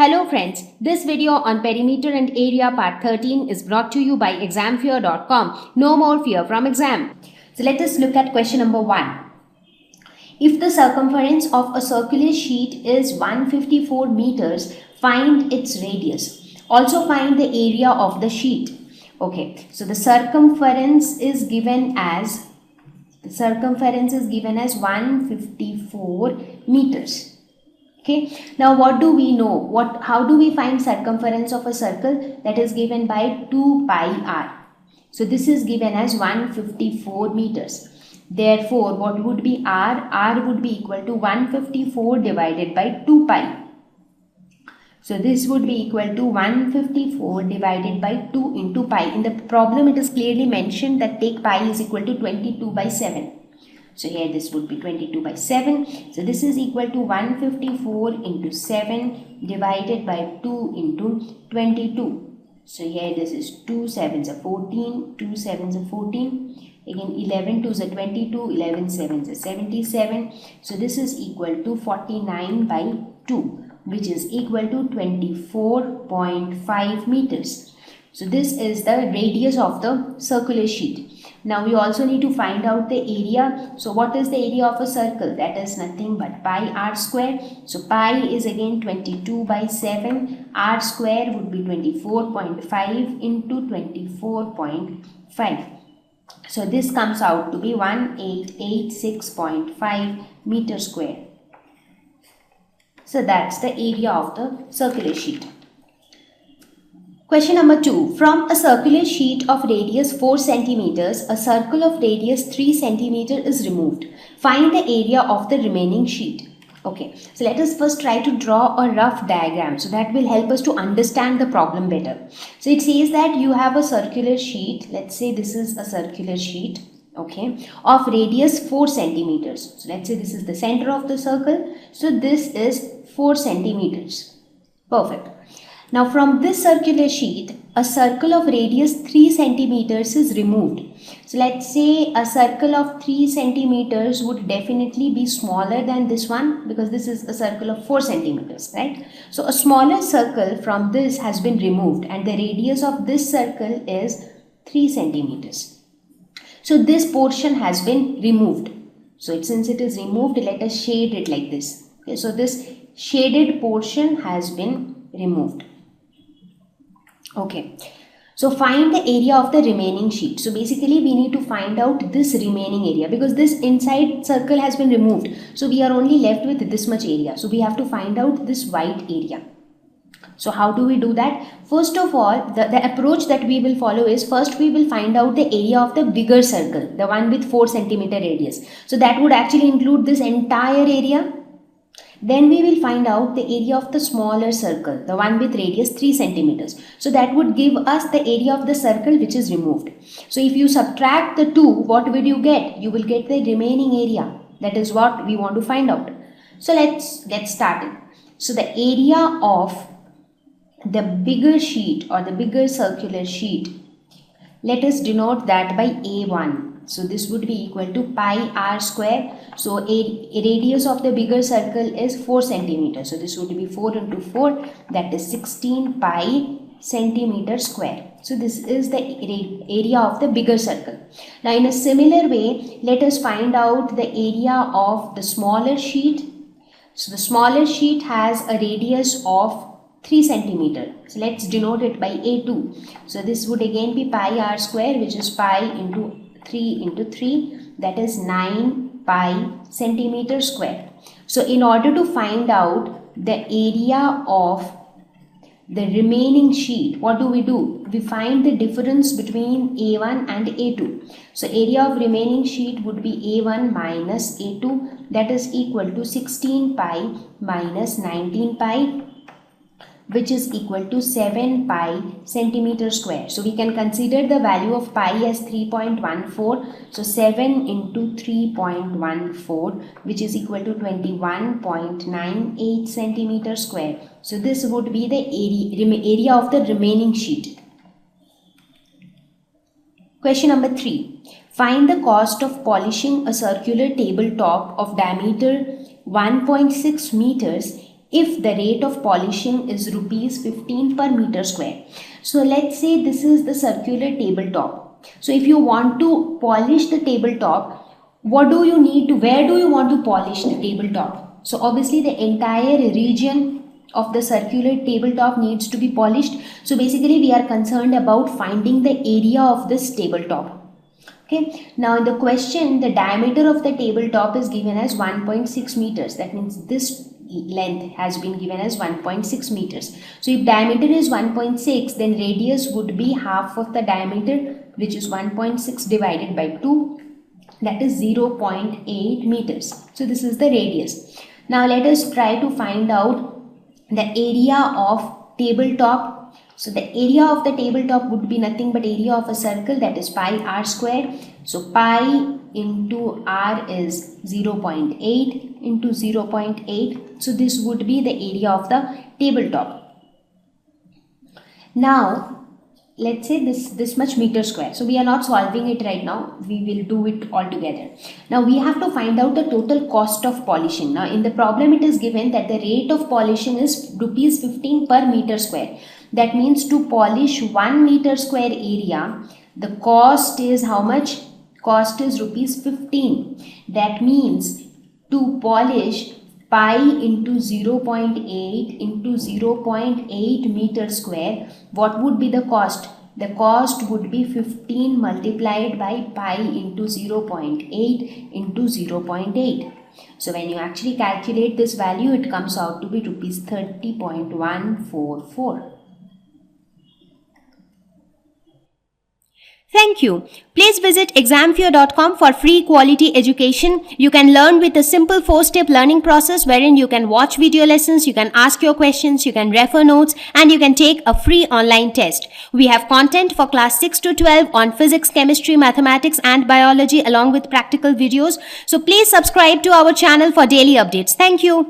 Hello friends, this video on perimeter and area part 13 is brought to you by examfear.com. No more fear from exam. So let us look at question number 1. If the circumference of a circular sheet is 154 meters, find its radius. Also find the area of the sheet. Okay, so the circumference is given as 154 meters. Okay, now what do we know? How do we find circumference of a circle? That is given by 2 pi r. So this is given as 154 meters. Therefore, what would be r? R would be equal to 154 divided by 2 pi. So this would be equal to 154 divided by 2 into pi. In the problem, it is clearly mentioned that take pi is equal to 22 by 7. So here this would be 22 by 7. So this is equal to 154 into 7 divided by 2 into 22. So here this is 2 7s are 14, 2 7s are 14. Again 11 2s are 22, 11 7s are 77. So this is equal to 49 by 2, which is equal to 24.5 meters. So this is the radius of the circular sheet. Now we also need to find out the area. So what is the area of a circle? That is nothing but pi r square. So pi is again 22 by 7. R square would be 24.5 into 24.5. So this comes out to be 1886.5 meter square. So that's the area of the circular sheet. Question number 2. From a circular sheet of radius 4 centimeters, a circle of radius 3 centimeter is removed. Find the area of the remaining sheet. Okay, so let us first try to draw a rough diagram. So that will help us to understand the problem better. So it says that you have a circular sheet. Let's say this is a circular sheet. Okay, of radius 4 centimeters. So let's say this is the center of the circle. So this is 4 centimeters. Perfect. Now from this circular sheet, a circle of radius 3 centimeters is removed. So let's say a circle of 3 centimeters would definitely be smaller than this one, because this is a circle of 4 centimeters, right? So a smaller circle from this has been removed and the radius of this circle is 3 centimeters. So this portion has been removed. So since it is removed, let us shade it like this. Okay, so this shaded portion has been removed. Okay, so find the area of the remaining sheet. So basically we need to find out this remaining area, because this inside circle has been removed. So we are only left with this much area. So we have to find out this white area. So how do we do that? First of all, the approach that we will follow is, first we will find out the area of the bigger circle, the one with 4 centimeter radius. So that would actually include this entire area. Then we will find out the area of the smaller circle, the one with radius 3 centimeters. So that would give us the area of the circle which is removed. So if you subtract the two, what will you get? You will get the remaining area. That is what we want to find out. So let's get started. So the area of the bigger sheet or the bigger circular sheet, let us denote that by A1. So this would be equal to pi r square. So a radius of the bigger circle is 4 centimeters. So this would be 4 into 4, that is 16 pi centimeter square. So this is the area of the bigger circle. Now in a similar way, let us find out the area of the smaller sheet. So the smaller sheet has a radius of 3 centimeter. So let's denote it by A2. So this would again be pi r square, which is pi into 3 into 3, that is 9 pi centimeter square. So in order to find out the area of the remaining sheet, what do? We find the difference between A1 and A2. So area of remaining sheet would be A1 minus A2, that is equal to 16 pi minus 19 pi, which is equal to 7 pi centimeter square. So we can consider the value of pi as 3.14. So 7 into 3.14, which is equal to 21.98 centimeter square. So this would be the area of the remaining sheet. Question number 3. Find the cost of polishing a circular tabletop of diameter 1.6 meters if the rate of polishing is rupees 15 per meter square. So let's say this is the circular tabletop. So if you want to polish the tabletop, what do you need to, where do you want to polish the tabletop? So obviously the entire region of the circular tabletop needs to be polished. So basically we are concerned about finding the area of this tabletop. Okay, now in the question, the diameter of the tabletop is given as 1.6 meters. That means this length has been given as 1.6 meters. So if diameter is 1.6, then radius would be half of the diameter, which is 1.6 divided by 2, that is 0.8 meters. So this is the radius. Now let us try to find out the area of tabletop. So the area of the tabletop would be nothing but area of a circle, that is pi r square. So pi into r is 0.8 into 0.8. So this would be the area of the tabletop. Now let's say this much meter square. So we are not solving it right now, we will do it all together. Now we have to find out the total cost of polishing. Now in the problem it is given that the rate of polishing is rupees 15 per meter square. That means to polish 1 meter square area, the cost is how much? Cost is rupees 15. That means to polish pi into 0.8 into 0.8 meter square, what would be the cost? The cost would be 15 multiplied by pi into 0.8 into 0.8. So when you actually calculate this value, it comes out to be rupees 30.144. Thank you. Please visit examfear.com for free quality education. You can learn with a simple 4-step learning process wherein you can watch video lessons, you can ask your questions, you can refer notes, and you can take a free online test. We have content for class 6 to 12 on physics, chemistry, mathematics, and biology along with practical videos. So please subscribe to our channel for daily updates. Thank you.